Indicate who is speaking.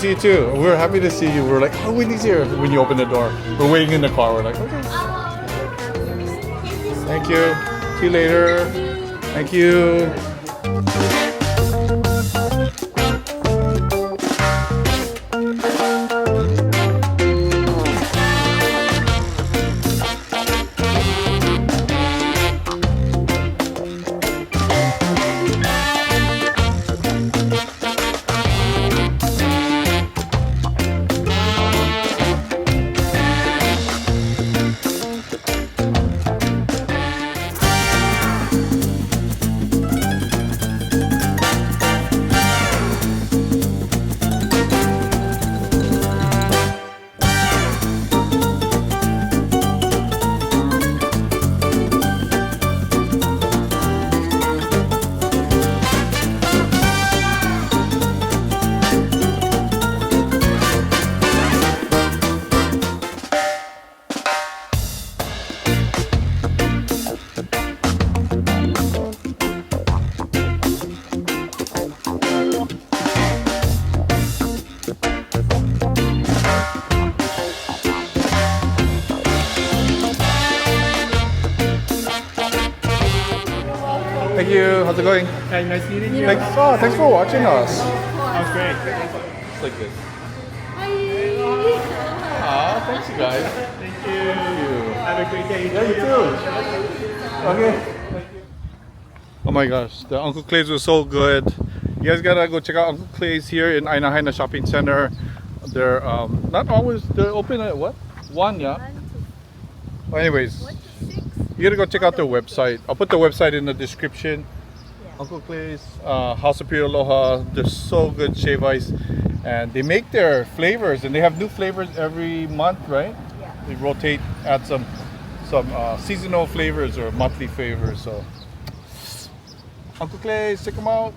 Speaker 1: see you too. We're happy to see you. We're like, oh, Winnie's here when you open the door. We're waiting in the car. We're like, okay. Thank you. See you later. Thank you. Thank you. How's it going?
Speaker 2: Hey, nice meeting you.
Speaker 1: Thanks for watching us.
Speaker 2: That was great.
Speaker 1: It's like this. Ah, thanks you guys.
Speaker 2: Thank you. Have a great day.
Speaker 1: Yeah, you too. Okay. Thank you. Oh my gosh, the Uncle Clay's was so good. You guys gotta go check out Uncle Clay's here in Aina Haina Shopping Center. They're not always, they're open at what? 1, yeah? Well, anyways, you gotta go check out their website. I'll put the website in the description. Yeah. Uncle Clay's, House of Aloha. They're so good, shave ice. And they make their flavors, and they have new flavors every month, right?
Speaker 3: Yeah.
Speaker 1: They rotate, add some seasonal flavors or monthly flavors. So Uncle Clay's, check them out.